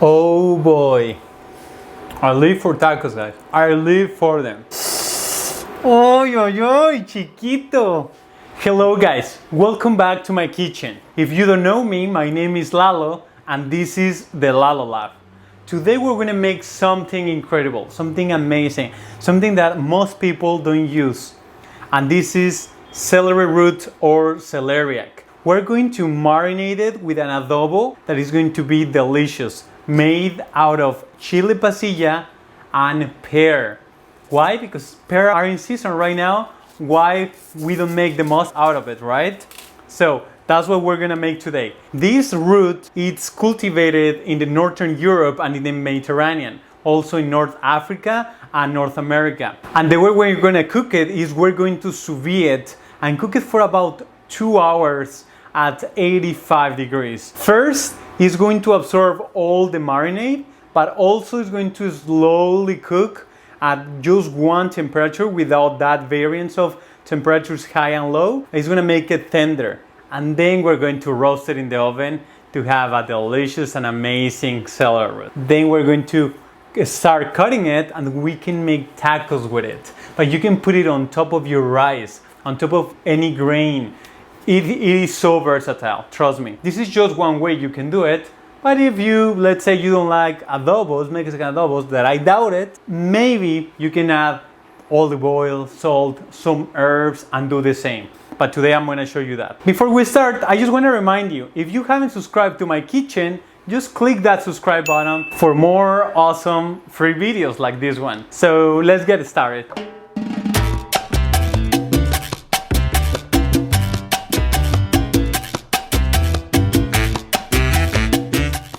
Oh boy. I live for tacos, guys. I live for them. Oy, oy, oy, chiquito. Hello, guys. Welcome back to my kitchen. If you don't know me, my name is Lalo, and this is the Lalo Lab. Today we're gonna make something incredible, something amazing, something that most people don't use. And this is celery root or celeriac. We're going to marinate it with an adobo that is going to be delicious, made out of chile pasilla and pear. Why? Because pear are in season right now. Why we don't make the most out of it, right? So that's what we're gonna make today. This root is cultivated in the Northern Europe and in the Mediterranean, also in North Africa and North America. And the way we're gonna cook it is we're going to sous vide it and cook it for about 2 hours at 85 degrees. First, it's going to absorb all the marinade, but also it's going to slowly cook at just one temperature without that variance of temperatures high and low. It's gonna make it tender. And then we're going to roast it in the oven to have a delicious and amazing celery root. Then we're going to start cutting it and we can make tacos with it. But you can put it on top of your rice, on top of any grain. It is so versatile, trust me. This is just one way you can do it. But if you, let's say you don't like adobos, Mexican adobos, that I doubt it, maybe you can add olive oil, salt, some herbs, and do the same. But today I'm gonna show you that. Before we start, I just wanna remind you, if you haven't subscribed to my kitchen, just click that subscribe button for more awesome free videos like this one. So let's get started.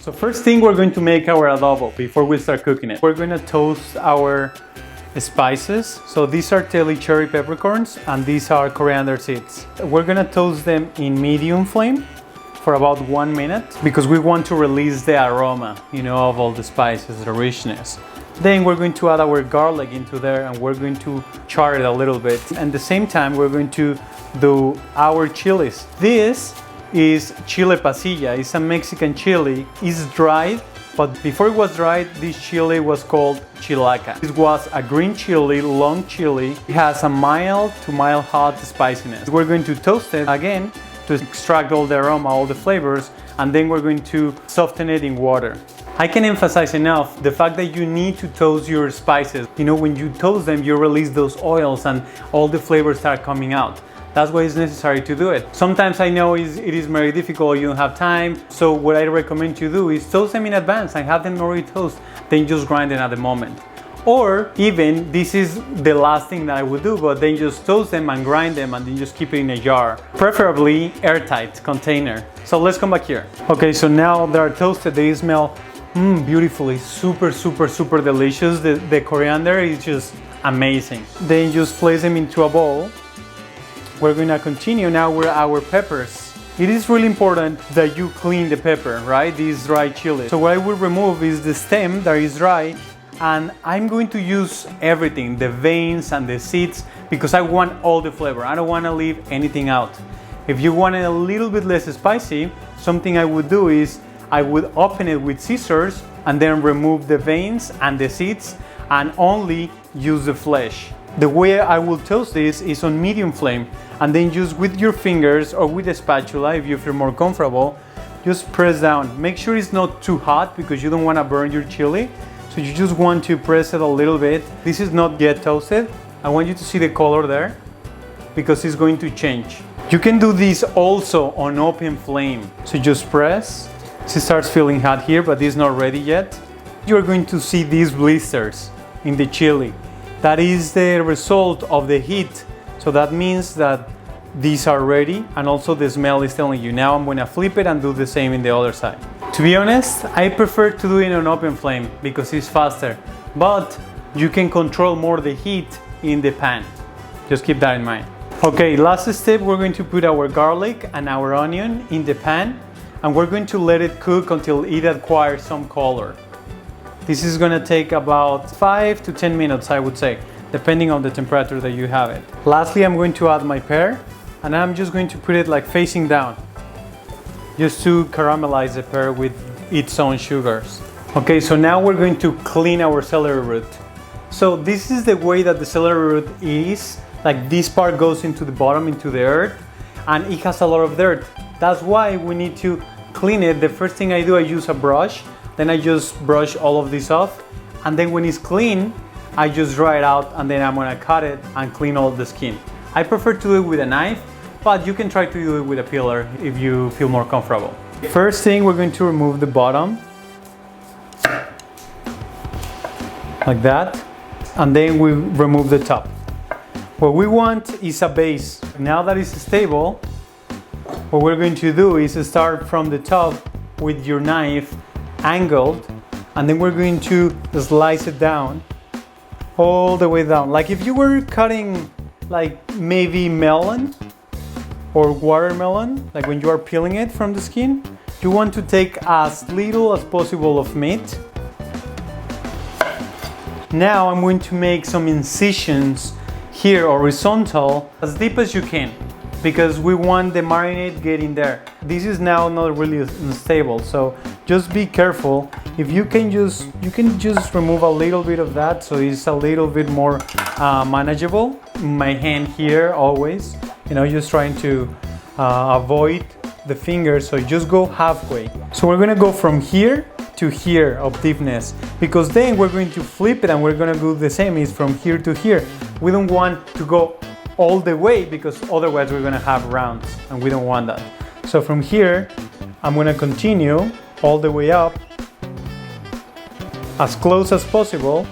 So first thing, we're going to make our adobo before we start cooking it. We're gonna toast our spices. So these are cherry peppercorns and these are coriander seeds. We're gonna toast them in medium flame for about 1 minute because we want to release the aroma, of all the spices, the richness. Then we're going to add our garlic into there and we're going to char it a little bit. And at the same time, we're going to do our chilies. This is chile pasilla. It's a Mexican chili. It's dried, but before it was dried, this chili was called JOILCAN. This was a green chili, long chili. It has a mild to mild hot spiciness. We're going to toast it again to extract all the aroma, all the flavors, and then we're going to soften it in water. I can emphasize enough the fact that you need to toast your spices. When you toast them, you release those oils and all the flavors start coming out. That's why it's necessary to do it. Sometimes I know it is very difficult, you don't have time. So what I recommend you do is toast them in advance and have them already toast, then just grind them at the moment. Or even, this is the last thing that I would do, but then just toast them and grind them and then just keep it in a jar. Preferably airtight container. So let's come back here. Okay, so now they are toasted, they smell beautifully, super delicious. The coriander is just amazing. Then just place them into a bowl. We're gonna continue now with our peppers. It is really important that you clean the pepper, right? These dry chili. So what I will remove is the stem that is dry, and I'm going to use everything, the veins and the seeds, because I want all the flavor. I don't wanna leave anything out. If you want it a little bit less spicy, something I would do is I would open it with scissors and then remove the veins and the seeds and only use the flesh. The way I will toast this is on medium flame, and then just with your fingers or with a spatula, if you feel more comfortable, just press down. Make sure it's not too hot because you don't want to burn your chili. So you just want to press it a little bit. This is not yet toasted. I want you to see the color there because it's going to change. You can do this also on open flame. So just press. It starts feeling hot here, but it's not ready yet. You're going to see these blisters in the chili. That is the result of the heat. So that means that these are ready, and also the smell is telling you. Now I'm gonna flip it and do the same in the other side. To be honest, I prefer to do it on open flame because it's faster, but you can control more the heat in the pan. Just keep that in mind. Okay, last step, we're going to put our garlic and our onion in the pan, and we're going to let it cook until it acquires some color. This is gonna take about 5 to 10 minutes, I would say, depending on the temperature that you have it. Lastly, I'm going to add my pear, and I'm just going to put it like facing down, just to caramelize the pear with its own sugars. Okay, so now we're going to clean our celery root. So this is the way that the celery root is. Like this part goes into the bottom, into the earth, and it has a lot of dirt. That's why we need to clean it. The first thing I do, I use a brush, then I just brush all of this off, and then when it's clean, I just dry it out, and then I'm gonna cut it and clean all the skin. I prefer to do it with a knife, but you can try to do it with a peeler if you feel more comfortable. First thing, we're going to remove the bottom, like that, and then we remove the top. What we want is a base. Now that it's stable, what we're going to do is start from the top with your knife angled, and then we're going to slice it down all the way down. Like if you were cutting like maybe melon or watermelon, like when you are peeling it from the skin, you want to take as little as possible of meat. Now I'm going to make some incisions here horizontal as deep as you can, because we want the marinade getting there. This is now not really unstable, so just be careful. If you can just remove a little bit of that so it's a little bit more manageable. My hand here always, just trying to avoid the fingers, so just go halfway. So we're gonna go from here to here of deepness, because then we're going to flip it and we're gonna do the same, is from here to here. We don't want to go all the way, because otherwise we're gonna have rounds and we don't want that. So from here, I'm gonna continue all the way up as close as possible.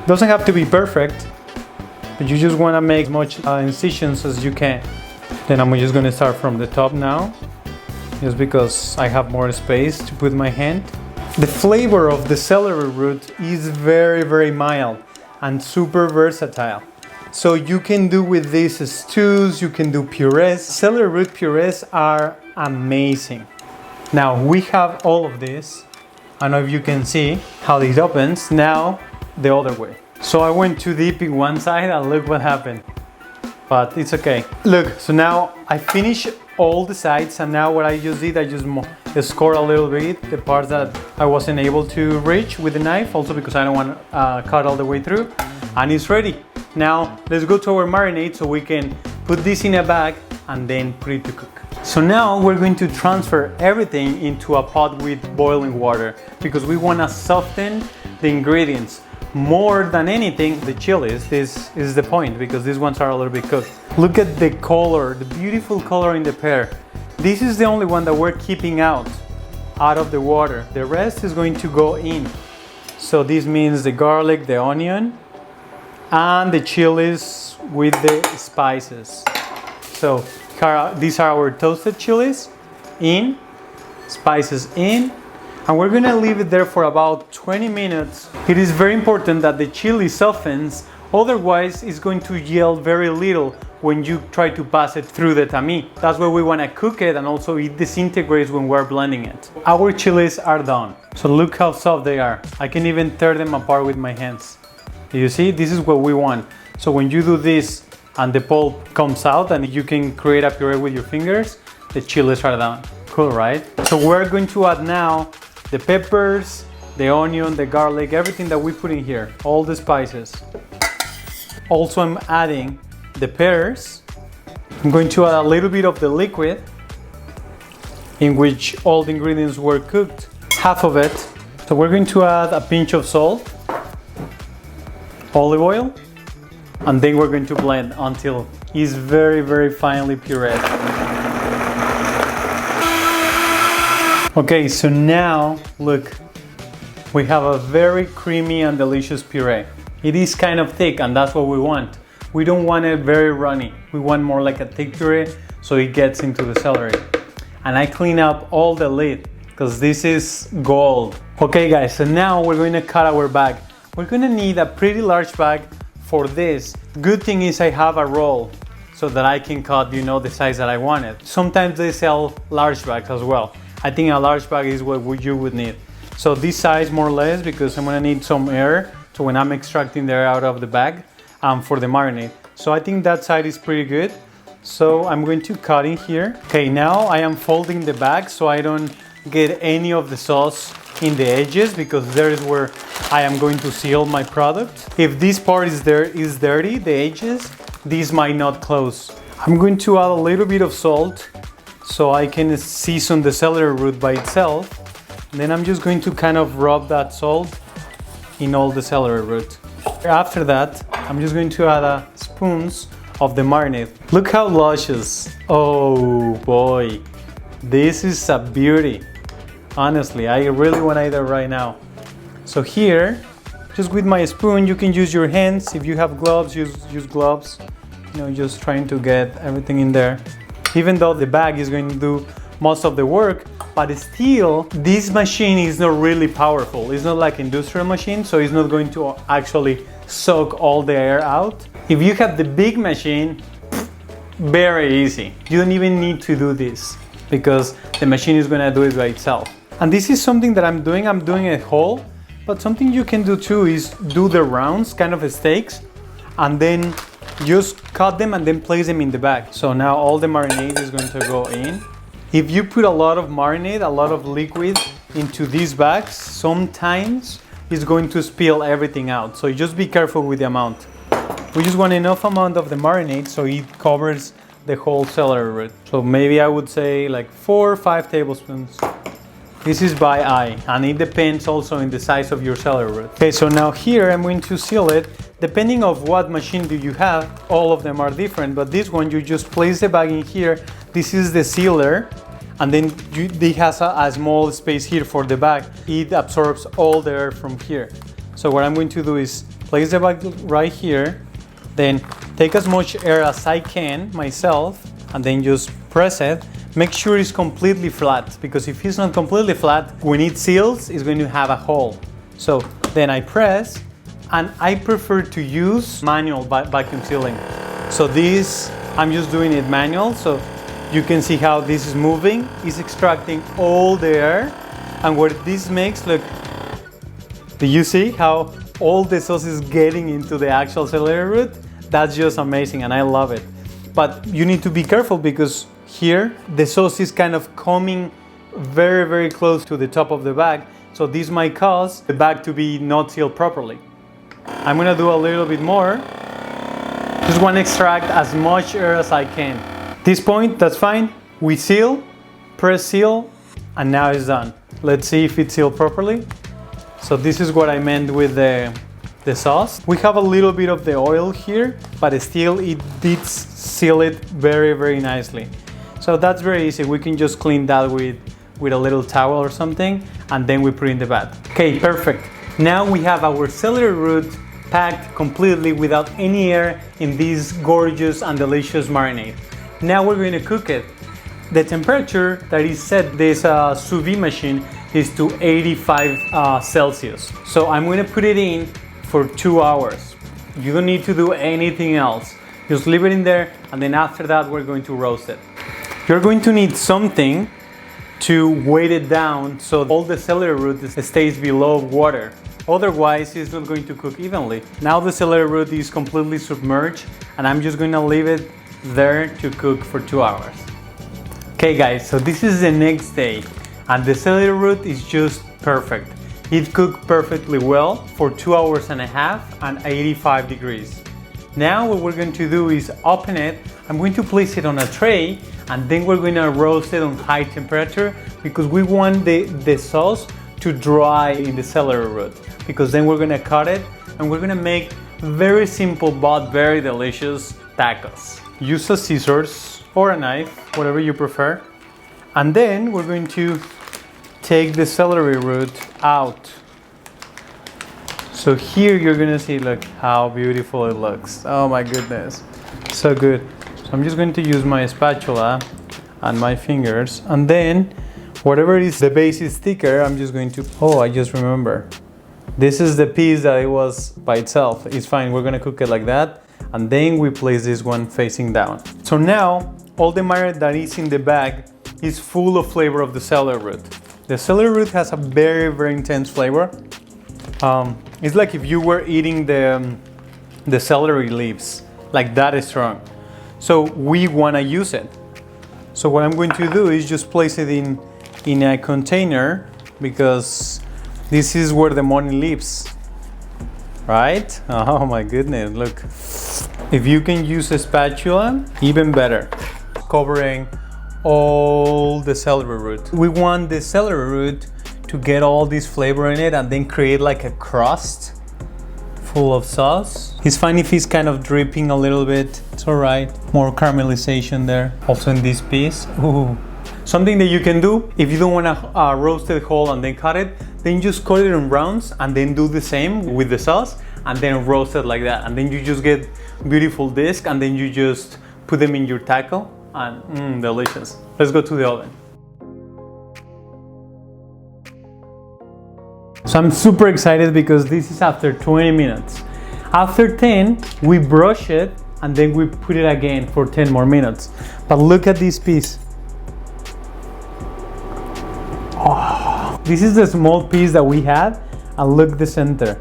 Doesn't have to be perfect, but you just wanna make as much incisions as you can. Then I'm just gonna start from the top now, just because I have more space to put my hand. The flavor of the celery root is very, very mild and super versatile. So you can do with these stews, you can do purees. Celery root purees are amazing. Now we have all of this. I don't know if you can see how it opens. Now the other way. So I went too deep in one side and look what happened. But it's okay. Look, so now I finished all the sides, and now what I just did, I just scored a little bit the parts that I wasn't able to reach with the knife, also because I don't want to cut all the way through, and it's ready. Now let's go to our marinade so we can put this in a bag and then put it to cook. So now we're going to transfer everything into a pot with boiling water, because we want to soften the ingredients. More than anything, the chilies, this is the point, because these ones are a little bit cooked. Look at the color, the beautiful color in the pear. This is the only one that we're keeping out of the water. The rest is going to go in. So this means the garlic, the onion, and the chilies with the spices. So these are our toasted chilies in, spices in, and we're gonna leave it there for about 20 minutes. It is very important that the chili softens, otherwise it's going to yield very little when you try to pass it through the tamis. That's why we wanna cook it, and also it disintegrates when we're blending it. Our chilies are done. So look how soft they are. I can even tear them apart with my hands. You see, this is what we want. So when you do this and the pulp comes out and you can create a puree with your fingers, the chilies are done. Cool, right? So we're going to add now the peppers, the onion, the garlic, everything that we put in here, all the spices. Also, I'm adding the pears. I'm going to add a little bit of the liquid in which all the ingredients were cooked, half of it. So we're going to add a pinch of salt, olive oil, and then we're going to blend until it's very, very finely pureed. Okay, so now look, we have a very creamy and delicious puree. It is kind of thick, and that's what we want. We don't want it very runny. We want more like a thick puree so it gets into the celery. And I clean up all the lid because this is gold. Okay guys, so now we're going to cut our bag. We're going to need a pretty large bag for this. Good thing is I have a roll so that I can cut, the size that I wanted. Sometimes they sell large bags as well. I think a large bag is what you would need. So this size more or less, because I'm gonna need some air so when I'm extracting the air out of the bag for the marinade. So I think that side is pretty good. So I'm going to cut in here. Okay, now I am folding the bag so I don't get any of the sauce in the edges because there is where I am going to seal my product. If this part is dirty, the edges, these might not close. I'm going to add a little bit of salt so I can season the celery root by itself. And then I'm just going to kind of rub that salt in all the celery root. After that, I'm just going to add spoons of the marinade. Look how luscious. Oh boy, this is a beauty. Honestly, I really want to eat it right now. So here, just with my spoon, you can use your hands. If you have gloves, use gloves. You know, just trying to get everything in there. Even though the bag is going to do most of the work, but still, this machine is not really powerful. It's not like industrial machine, so it's not going to actually soak all the air out. If you have the big machine, very easy. You don't even need to do this because the machine is gonna do it by itself. And this is something that I'm doing it whole, but something you can do too is do the rounds, kind of steaks, and then just cut them and then place them in the bag. So now all the marinade is going to go in. If you put a lot of marinade, a lot of liquid into these bags, sometimes it's going to spill everything out. So just be careful with the amount. We just want enough amount of the marinade so it covers the whole celery root. So maybe I would say like 4 or 5 tablespoons. This is by eye, and it depends also in the size of your celery root. Okay, so now here I'm going to seal it. Depending of what machine do you have, all of them are different, but this one you just place the bag in here. This is the sealer, and then it has a small space here for the bag. It absorbs all the air from here. So what I'm going to do is place the bag right here, then take as much air as I can myself, and then just press it. Make sure it's completely flat, because if it's not completely flat, when it seals, it's going to have a hole. So then I press, and I prefer to use manual vacuum sealing. So this, I'm just doing it manual, so you can see how this is moving. It's extracting all the air, and what this makes, look, do you see how all the sauce is getting into the actual celery root? That's just amazing, and I love it. But you need to be careful because here the sauce is kind of coming very, very close to the top of the bag. So this might cause the bag to be not sealed properly. I'm gonna do a little bit more. Just want to extract as much air as I can. At this point, that's fine. We seal, press seal, and now it's done. Let's see if it's sealed properly. So this is what I meant with the sauce. We have a little bit of the oil here, but still it did seal it very, very nicely. So that's very easy. We can just clean that with a little towel or something, and then we put it in the vat. Okay, perfect. Now we have our celery root packed completely without any air in this gorgeous and delicious marinade. Now we're going to cook it. The temperature that is set this sous vide machine is to 85 Celsius. So I'm going to put it in for 2 hours. You don't need to do anything else. Just leave it in there, and then after that we're going to roast it. You're going to need something to weight it down so all the celery root stays below water. Otherwise, it's not going to cook evenly. Now the celery root is completely submerged, and I'm just going to leave it there to cook for 2 hours. Okay guys, so this is the next day, and the celery root is just perfect. It cooked perfectly well for 2 hours and a half and 85 degrees. Now what we're going to do is open it. I'm going to place it on a tray, and then we're going to roast it on high temperature because we want the sauce to dry in the celery root, because then we're going to cut it and we're going to make very simple but very delicious tacos. Use a scissors or a knife, whatever you prefer, and then we're going to take the celery root out. So here you're going to see, look how beautiful it looks. Oh my goodness, so good. So I'm just going to use my spatula and my fingers, and then whatever is the base is thicker, I'm just going to, oh, I just remember. This is the piece that it was by itself. It's fine, we're gonna cook it like that, and then we place this one facing down. So now, all the marinade that is in the bag is full of flavor of the celery root. The celery root has a very, very intense flavor. It's like if you were eating the celery leaves, like that is strong. So we wanna use it. So what I'm going to do is just place it in a container, because this is where the money lives, right? Oh my goodness, look. If you can use a spatula, even better. Covering all the celery root. We want the celery root to get all this flavor in it and then create like a crust full of sauce. It's fine if it's kind of dripping a little bit. It's all right. More caramelization there. Also in this piece. Ooh. Something that you can do, if you don't want to roast it whole and then cut it, then just cut it in rounds and then do the same with the sauce and then roast it like that. And then you just get beautiful disc and then you just put them in your taco and delicious. Let's go to the oven. So I'm super excited because this is after 20 minutes. After 10, we brush it and then we put it again for 10 more minutes. But look at this piece. Oh, this is the small piece that we had, and look the center.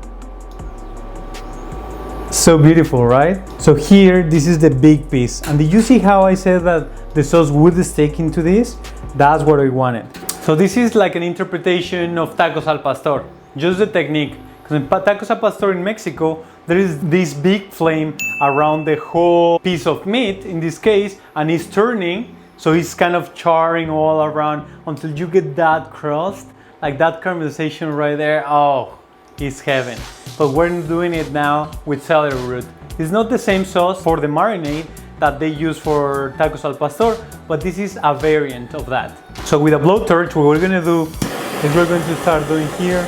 So beautiful, right? So here, this is the big piece. And did you see how I said that the sauce would stick into this? That's what I wanted. So this is like an interpretation of tacos al pastor, just the technique. Because in tacos al pastor in Mexico, there is this big flame around the whole piece of meat, in this case, and it's turning. So it's kind of charring all around until you get that crust, like that caramelization right there. Oh, it's heaven. But we're doing it now with celery root. It's not the same sauce for the marinade that they use for tacos al pastor, but this is a variant of that. So with a blowtorch, what we're gonna do is we're going to start doing here,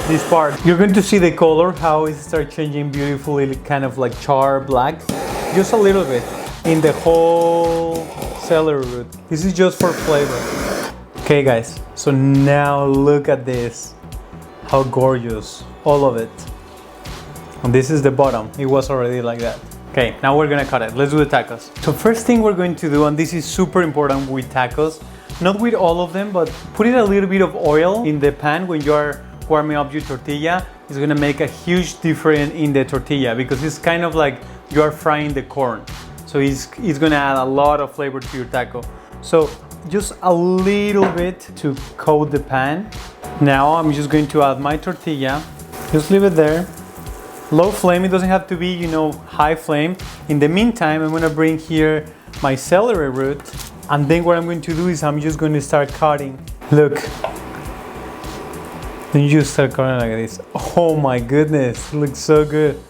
this part. You're going to see the color, how it starts changing beautifully, kind of like char black, just a little bit in the whole celery root. This is just for flavor. Okay guys, so now look at this. How gorgeous, all of it. And this is the bottom, it was already like that. Okay, now we're gonna cut it. Let's do the tacos. So first thing we're going to do, and this is super important with tacos, not with all of them, but put a little bit of oil in the pan when you are warming up your tortilla. It's gonna make a huge difference in the tortilla because it's kind of like you are frying the corn. So it's gonna add a lot of flavor to your taco. So just a little bit to coat the pan. Now I'm just going to add my tortilla. Just leave it there. Low flame, it doesn't have to be, you know, high flame. In the meantime, I'm gonna bring here my celery root. And then what I'm going to do is I'm just going to start cutting. Look. Then you just start cutting like this. Oh my goodness, it looks so good.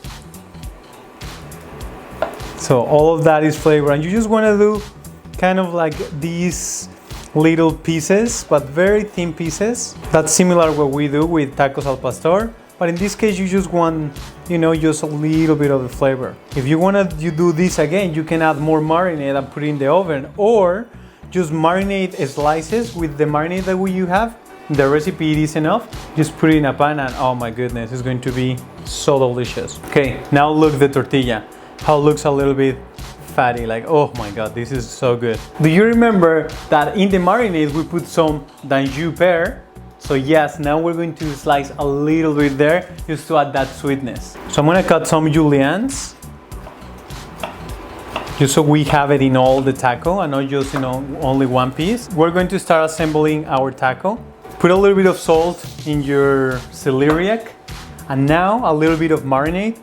So all of that is flavor, and you just want to do kind of like these little pieces, but very thin pieces. That's similar what we do with tacos al pastor, but in this case you just want, you know, just a little bit of the flavor. If you want to do this again, you can add more marinade and put it in the oven, or just marinate slices with the marinade that you have. The recipe is enough. Just put it in a pan and oh my goodness, it's going to be so delicious. Okay, now look the tortilla. How it looks a little bit fatty, like oh my god, this is so good. Do you remember that in the marinade we put some Danjou pear? So yes, now we're going to slice a little bit there just to add that sweetness. So I'm gonna cut some juliennes, just so we have it in all the taco and not just, you know, only one piece. We're going to start assembling our taco. Put a little bit of salt in your celeriac, and now a little bit of marinade.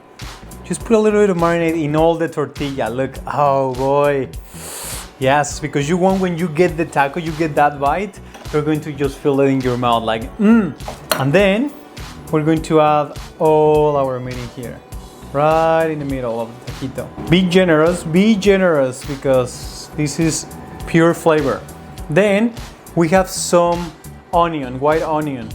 Just put a little bit of marinade in all the tortilla. Look, oh boy. Yes, because you want, when you get the taco, you get that bite, you're going to just feel it in your mouth like And then we're going to add all our meat in here, right in the middle of the taquito. Be generous because this is pure flavor. Then we have some onion, white onion.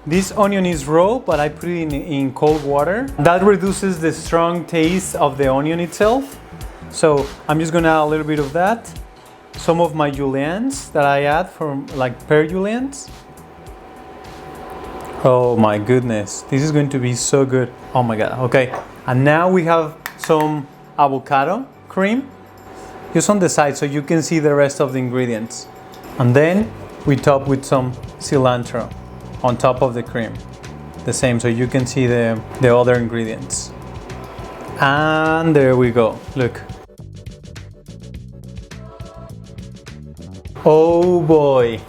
This onion is raw, but I put it in cold water. That reduces the strong taste of the onion itself. So I'm just gonna add a little bit of that. Some of my juliennes that I add from like pear juliennes. Oh my goodness, this is going to be so good. Oh my god, okay. And now we have some avocado cream, just on the side so you can see the rest of the ingredients. And then we top with some cilantro on top of the cream. The same, so you can see the other ingredients. And there we go, look. Oh boy,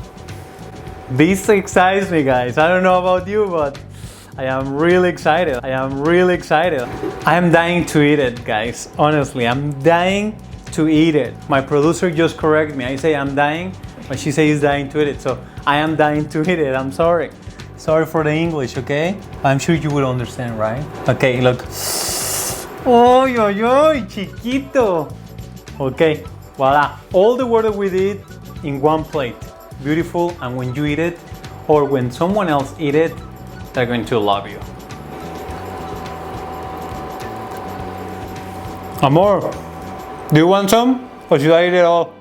this excites me guys. I don't know about you, but I am really excited. I am really excited. I am dying to eat it, guys. Honestly, I'm dying to eat it. My producer just corrected me. I say I'm dying, but she says dying to eat it. So I am dying to eat it. I'm sorry. Sorry for the English, okay? I'm sure you will understand, right? Okay, look. Oh, yo, yo, chiquito. Okay, voila. All the work that we did in one plate. Beautiful, and when you eat it, or when someone else eat it, they're going to love you. Amor, do you want some? Or should I eat it all?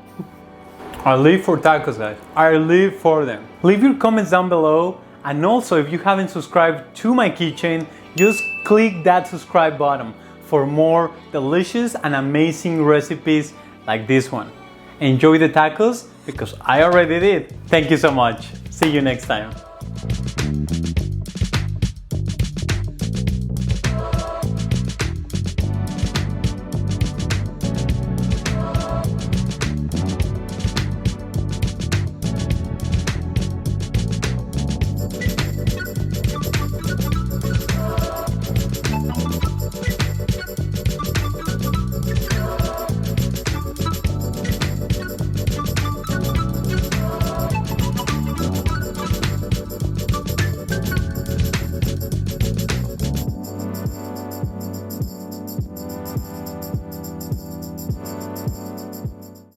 I live for tacos, guys. I live for them. Leave your comments down below. And also, if you haven't subscribed to my kitchen, just click that subscribe button for more delicious and amazing recipes like this one. Enjoy the tacos because I already did. Thank you so much. See you next time.